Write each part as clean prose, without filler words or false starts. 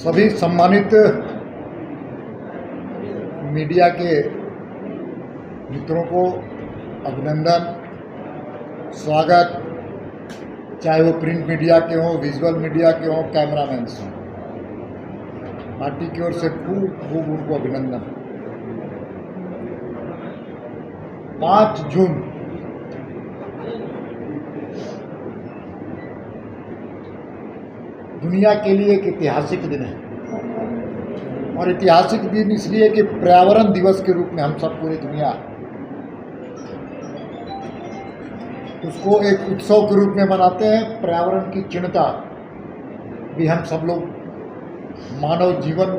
सभी सम्मानित मीडिया के मित्रों को अभिनंदन, स्वागत, चाहे वो प्रिंट मीडिया के हों, विजुअल मीडिया के हों, कैमरामैन हों। पार्टी की ओर से खूब खूब उनको अभिनंदन। 5 जून दुनिया के लिए एक ऐतिहासिक दिन है, और ऐतिहासिक दिन इसलिए कि पर्यावरण दिवस के रूप में हम सब पूरी दुनिया उसको एक उत्सव के रूप में मनाते हैं। पर्यावरण की चिंता भी हम सब लोग, मानव जीवन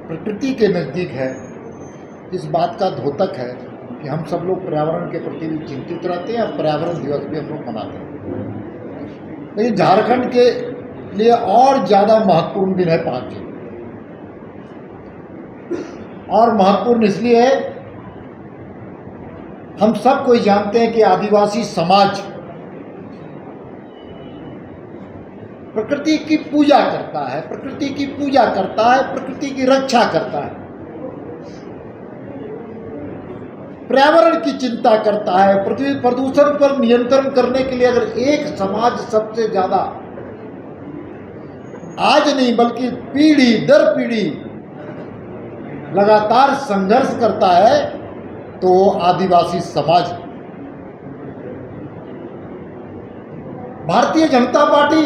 प्रकृति के नज़दीक है, इस बात का द्योतक है कि हम सब लोग पर्यावरण के प्रति भी चिंतित रहते हैं और पर्यावरण दिवस भी हम लोग मनाते हैं। लेकिन झारखंड के लिए और ज़्यादा महत्वपूर्ण दिन है 5 जून। और महत्वपूर्ण इसलिए है, हम सब कोई जानते हैं कि आदिवासी समाज प्रकृति की पूजा करता है, प्रकृति की पूजा करता है, प्रकृति की रक्षा करता है, पर्यावरण की चिंता करता है। पृथ्वी प्रदूषण पर नियंत्रण करने के लिए अगर एक समाज सबसे ज्यादा, आज नहीं बल्कि पीढ़ी दर पीढ़ी लगातार संघर्ष करता है, तो आदिवासी समाज। भारतीय जनता पार्टी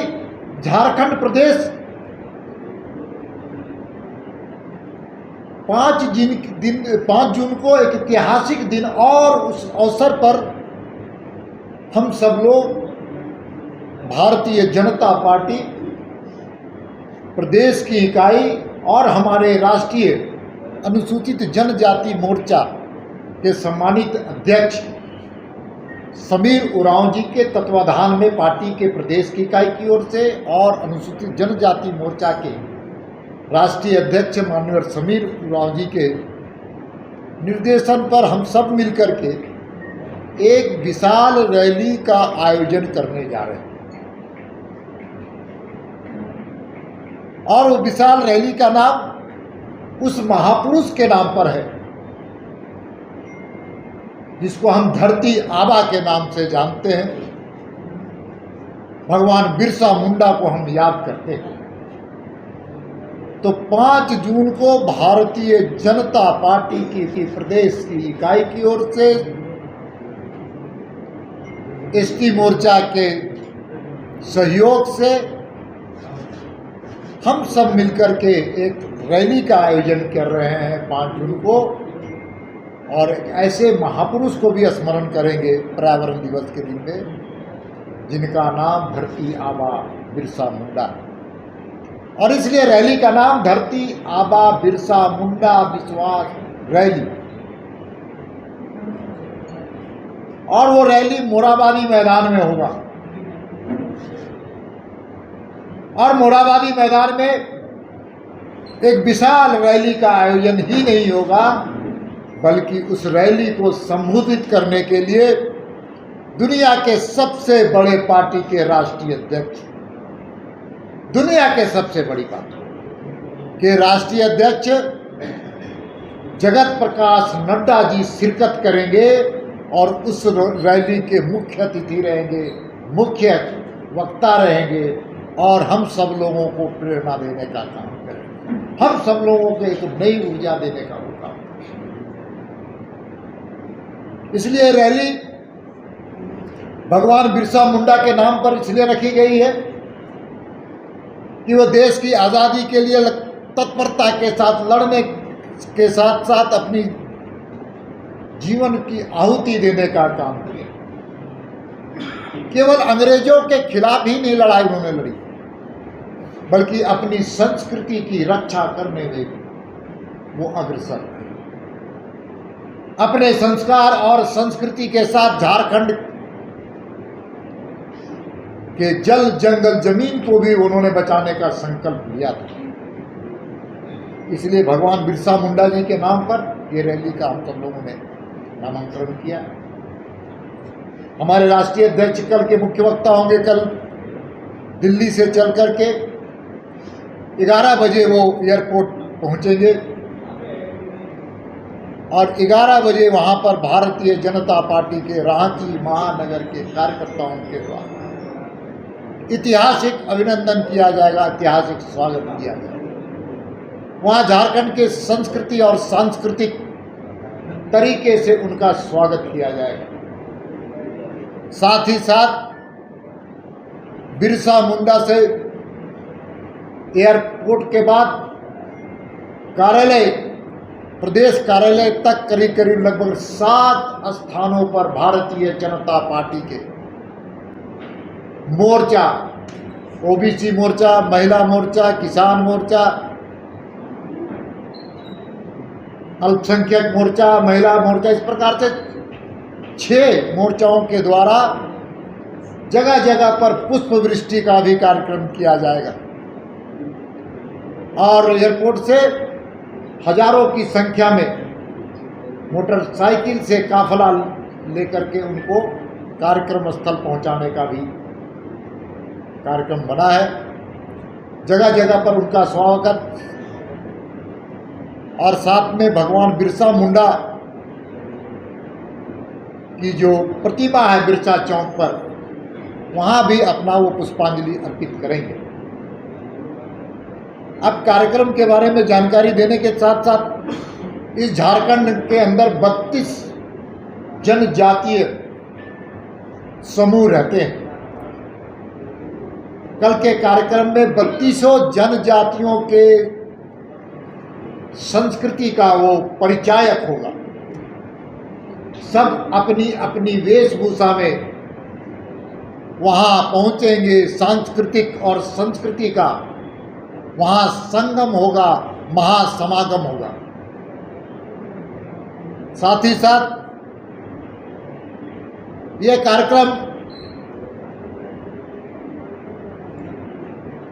झारखंड प्रदेश 5 जून को एक ऐतिहासिक दिन, और उस अवसर पर हम सब लोग भारतीय जनता पार्टी प्रदेश की इकाई और हमारे राष्ट्रीय अनुसूचित जनजाति मोर्चा के सम्मानित अध्यक्ष समीर उरांव जी के तत्वाधान में पार्टी के प्रदेश की इकाई की ओर से और अनुसूचित जनजाति मोर्चा के राष्ट्रीय अध्यक्ष माननीय समीर उरांव जी के निर्देशन पर हम सब मिलकर के एक विशाल रैली का आयोजन करने जा रहे हैं। और वो विशाल रैली का नाम उस महापुरुष के नाम पर है जिसको हम धरती आबा के नाम से जानते हैं। भगवान बिरसा मुंडा को हम याद करते हैं। तो 5 जून को भारतीय जनता पार्टी की प्रदेश की इकाई की ओर से एसटी मोर्चा के सहयोग से हम सब मिलकर के एक रैली का आयोजन कर रहे हैं 5 जून को, और ऐसे महापुरुष को भी स्मरण करेंगे पर्यावरण दिवस के दिन में, जिनका नाम धरती आबा बिरसा मुंडा। और इसलिए रैली का नाम धरती आबा बिरसा मुंडा विश्वास रैली। और वो रैली मोराबादी मैदान में होगा। और मोराबादी मैदान में एक विशाल रैली का आयोजन ही नहीं होगा, बल्कि उस रैली को संबोधित करने के लिए दुनिया के सबसे बड़े पार्टी के राष्ट्रीय अध्यक्ष, दुनिया के सबसे बड़ी पार्टी के राष्ट्रीय अध्यक्ष जगत प्रकाश नड्डा जी शिरकत करेंगे और उस रैली के मुख्य अतिथि रहेंगे, मुख्य वक्ता रहेंगे, और हम सब लोगों को प्रेरणा देने का काम करेंगे, हम सब लोगों को एक नई ऊर्जा देने का काम करेंगे। इसलिए रैली भगवान बिरसा मुंडा के नाम पर इसलिए रखी गई है कि वो देश की आज़ादी के लिए तत्परता के साथ लड़ने के साथ साथ अपनी जीवन की आहुति देने का काम किया। केवल अंग्रेजों के खिलाफ ही नहीं लड़ाई उन्होंने लड़ी, बल्कि अपनी संस्कृति की रक्षा करने में वो अग्रसर थे। अपने संस्कार और संस्कृति के साथ झारखंड के जल जंगल जमीन को भी उन्होंने बचाने का संकल्प लिया था। इसलिए भगवान बिरसा मुंडा जी के नाम पर ये रैली का हम सब लोगों ने नामांकन किया। हमारे राष्ट्रीय अध्यक्ष कल के मुख्य वक्ता होंगे। कल दिल्ली से चल करके 11 बजे वो एयरपोर्ट पहुंचेंगे और 11 बजे वहां पर भारतीय जनता पार्टी के रांची महानगर के कार्यकर्ताओं के द्वारा ऐतिहासिक अभिनंदन किया जाएगा, ऐतिहासिक स्वागत किया जाएगा। वहाँ झारखंड के संस्कृति और सांस्कृतिक तरीके से उनका स्वागत किया जाएगा। साथ ही साथ बिरसा मुंडा से एयरपोर्ट के बाद कार्यालय, प्रदेश कार्यालय तक करीब करीब लगभग 7 स्थानों पर भारतीय जनता पार्टी के मोर्चा, ओबीसी मोर्चा, महिला मोर्चा, किसान मोर्चा, अल्पसंख्यक मोर्चा, महिला मोर्चा, इस प्रकार से 6 मोर्चाओं के द्वारा जगह जगह पर पुष्प वृष्टि का भी कार्यक्रम किया जाएगा और एयरपोर्ट से हजारों की संख्या में मोटरसाइकिल से काफिला लेकर के उनको कार्यक्रम स्थल पहुंचाने का भी कार्यक्रम बना है। जगह जगह पर उनका स्वागत और साथ में भगवान बिरसा मुंडा की जो प्रतिमा है बिरसा चौक पर, वहाँ भी अपना वो पुष्पांजलि अर्पित करेंगे। अब कार्यक्रम के बारे में जानकारी देने के साथ साथ इस झारखंड के अंदर 32 जनजातीय समूह रहते हैं। कल के कार्यक्रम में 32 जनजातियों के संस्कृति का वो परिचायक होगा। सब अपनी अपनी वेशभूषा में वहाँ पहुँचेंगे। सांस्कृतिक और संस्कृति का वहाँ संगम होगा, महासमागम होगा। साथ ही साथ ये कार्यक्रम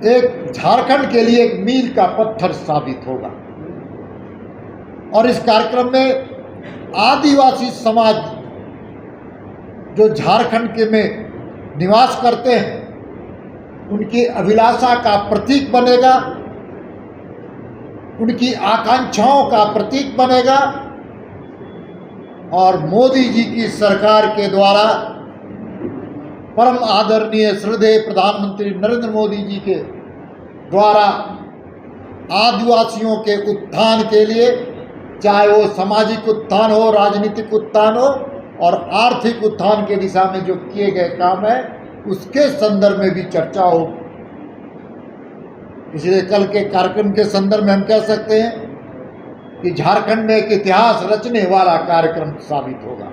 एक झारखंड के लिए एक मील का पत्थर साबित होगा और इस कार्यक्रम में आदिवासी समाज जो झारखंड के में निवास करते हैं उनकी अभिलाषा का प्रतीक बनेगा, उनकी आकांक्षाओं का प्रतीक बनेगा और मोदी जी की सरकार के द्वारा परम आदरणीय श्रद्धेय प्रधानमंत्री नरेंद्र मोदी जी के द्वारा आदिवासियों के उत्थान के लिए, चाहे वो सामाजिक उत्थान हो, राजनीतिक उत्थान हो और आर्थिक उत्थान के दिशा में जो किए गए काम है उसके संदर्भ में भी चर्चा हो। इसलिए कल के कार्यक्रम के संदर्भ में हम कह सकते हैं कि झारखंड में एक इतिहास रचने वाला कार्यक्रम साबित होगा।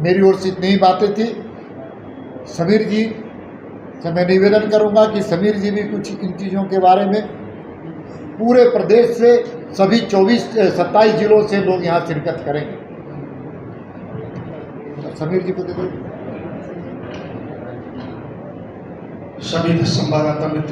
मेरी ओर से इतनी ही बातें थी। समीर जी से मैं निवेदन करूंगा कि समीर जी भी कुछ इन चीज़ों के बारे में, पूरे प्रदेश से सभी 27 जिलों से लोग यहाँ शिरकत करेंगे। समीर जी को दे दो। सभी संवाददाता मित्रों